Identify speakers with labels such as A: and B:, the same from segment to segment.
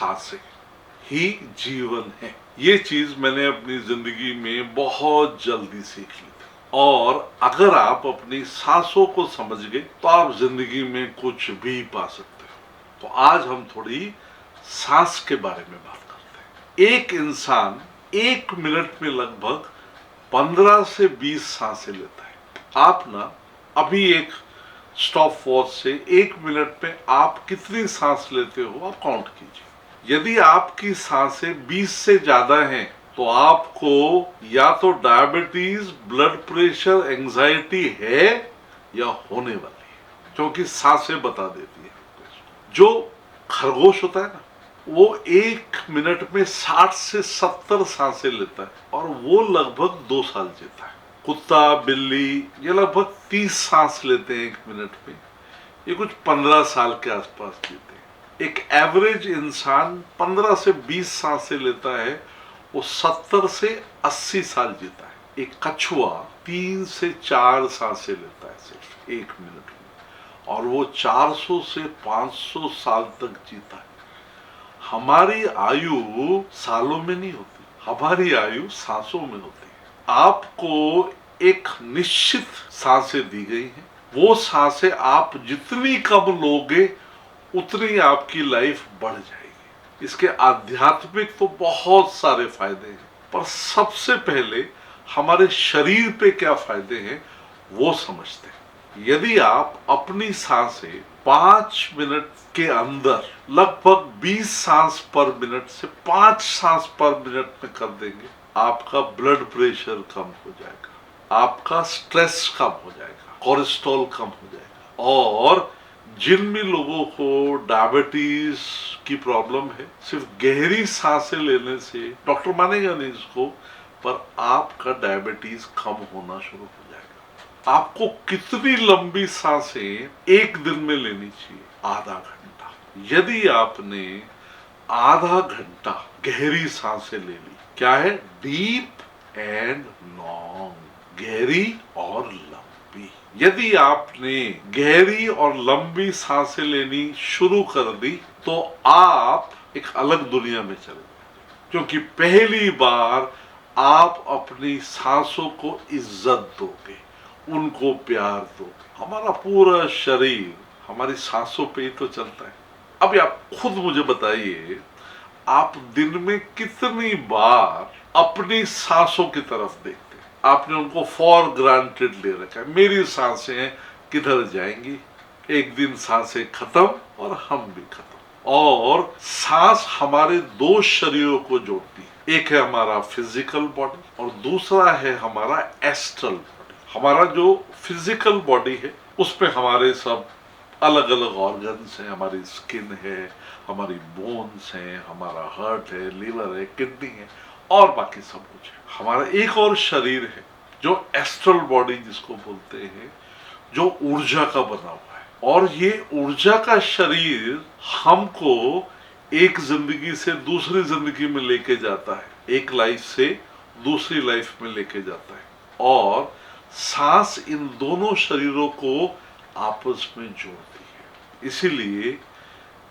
A: सांसें ही जीवन है। ये चीज मैंने अपनी जिंदगी में बहुत जल्दी सीख ली थी। और अगर आप अपनी सांसों को समझ गए तो आप जिंदगी में कुछ भी पा सकते हो। तो आज हम थोड़ी सांस के बारे में बात करते हैं। एक इंसान 1 मिनट में लगभग 15 से 20 सांसें लेता है। आप ना अभी एक स्टॉप वॉच से 1 मिनट में आप कितनी सांस लेते हो आप काउंट कीजिए। यदि आपकी सांसें 20 से ज्यादा हैं तो आपको या तो डायबिटीज, ब्लड प्रेशर, एंजाइटी है या होने वाली है, क्योंकि सांसें बता देती है। जो खरगोश होता है ना, वो 1 मिनट में 60 से 70 सांसें लेता है और वो लगभग 2 साल जीता है। कुत्ता, बिल्ली ये लगभग 30 सांस लेते हैं 1 मिनट में, ये कुछ 15 साल के आसपास जीते हैं। एक एवरेज इंसान 15 से 20 सांसें लेता है, वो 70 से 80 साल जीता है। एक कछुआ 3 से 4 सांसें लेता है सिर्फ 1 मिनट में, और वो 400 से 500 साल तक जीता है। हमारी आयु सालों में नहीं होती, हमारी आयु सांसों में होती है। आपको एक निश्चित सांसें दी गई हैं, वो सांसें आप जितनी कम लोगे उतनी आपकी लाइफ बढ़ जाएगी। इसके आध्यात्मिक तो बहुत सारे फायदे हैं, पर सबसे पहले हमारे शरीर पे क्या फायदे हैं वो समझते हैं। यदि आप अपनी सांसें 5 मिनट के अंदर लगभग 20 सांस पर मिनट से 5 सांस पर मिनट में कर देंगे, आपका ब्लड प्रेशर कम हो जाएगा, आपका स्ट्रेस कम हो जाएगा, कोलेस्ट्रॉल कम हो जाएगा। और जिन भी लोगों को डायबिटीज की प्रॉब्लम है, सिर्फ गहरी सांसें लेने से, डॉक्टर मानेगा नहीं इसको, पर आपका डायबिटीज कम होना शुरू हो जाएगा। आपको कितनी लंबी सांसें एक दिन में लेनी चाहिए? आधा घंटा। यदि आपने आधा घंटा गहरी सांसें ले ली, क्या है? डीप एंड लॉन्ग, गहरी और लंबी। यदि आपने गहरी और लंबी सांसें लेनी शुरू कर दी तो आप एक अलग दुनिया में चले जाएंगे, क्योंकि पहली बार आप अपनी सांसों को इज्जत दोगे, उनको प्यार दोगे। हमारा पूरा शरीर हमारी सांसों पे ही तो चलता है। अभी आप खुद मुझे बताइए, आप दिन में कितनी बार अपनी सांसों की तरफ देखते हैं? आपने उनको फॉर ग्रांटेड ले रखा है, मेरी सांसें किधर जाएंगी, एक दिन सांसें खत्म और हम भी खत्म। और सांस हमारे 2 शरीरों को जोड़ती है, एक है हमारा फिजिकल बॉडी और दूसरा है हमारा एस्ट्रल बॉडी। हमारा जो फिजिकल बॉडी है उसमें हमारे सब अलग अलग ऑर्गन्स हैं, हमारी स्किन है, हमारी बोन्स हैं, हमारा हार्ट है, लीवर है, किडनी है और बाकी सब कुछ है। हमारा एक और शरीर है जो एस्ट्रल बॉडी जिसको बोलते हैं, जो ऊर्जा का बना हुआ है। और ये ऊर्जा का शरीर हमको एक जिंदगी से दूसरी जिंदगी में लेके जाता है, एक लाइफ से दूसरी लाइफ में लेके जाता है। और सांस इन दोनों शरीरों को आपस में जोड़ती है। इसीलिए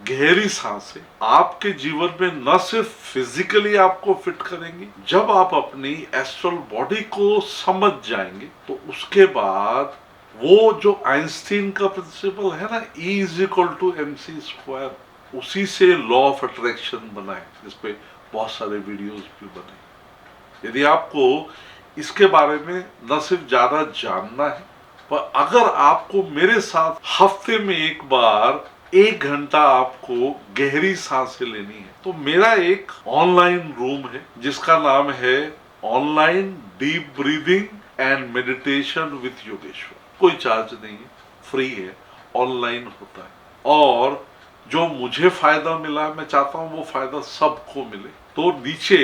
A: गहरी सांसें आपके जीवन में न सिर्फ फिजिकली आपको फिट करेंगी, जब आप अपनी एस्ट्रल बॉडी को समझ जाएंगे तो उसके बाद वो जो आइंस्टीन का प्रिंसिपल है ना, E=mc², उसी से लॉ ऑफ अट्रैक्शन बना है, जिस पे बहुत सारे वीडियोस भी बने। यदि आपको इसके बारे में न सिर्फ ज्यादा जानना है, पर अगर आपको मेरे साथ हफ्ते में एक बार 1 घंटा आपको गहरी सांसें लेनी है, तो मेरा एक ऑनलाइन रूम है जिसका नाम है online deep breathing and meditation with Yogeshwar. कोई चार्ज नहीं है, फ्री है, ऑनलाइन होता है। और जो मुझे फायदा मिला, मैं चाहता हूं वो फायदा सबको मिले, तो नीचे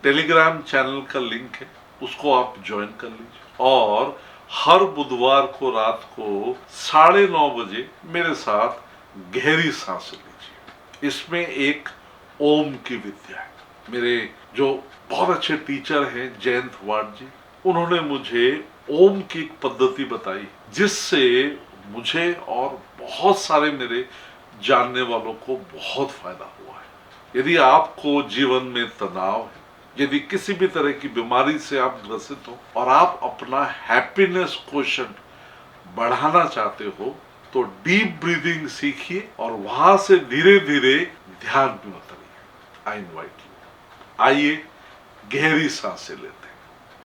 A: टेलीग्राम चैनल का लिंक है, उसको आप ज्वाइन कर लीजिए। और हर बुधवार को रात को 9:30 बजे मेरे साथ गहरी सांस लीजिए। इसमें एक ओम की विद्या है। मेरे जो बहुत अच्छे टीचर हैं जयंत वाट जी, उन्होंने मुझे ओम की एक पद्धति बताई, जिससे मुझे और बहुत सारे मेरे जानने वालों को बहुत फायदा हुआ है। यदि आपको जीवन में तनाव है, यदि किसी भी तरह की बीमारी से आप ग्रसित हो और आप अपना हैप्पीनेस क्वोशंट बढ़ाना चाहते हो, तो डीप ब्रीदिंग सीखिए और वहां से धीरे धीरे ध्यान में उतरिए। आई इनवाइट यू, आइए गहरी सांसें लेते हैं।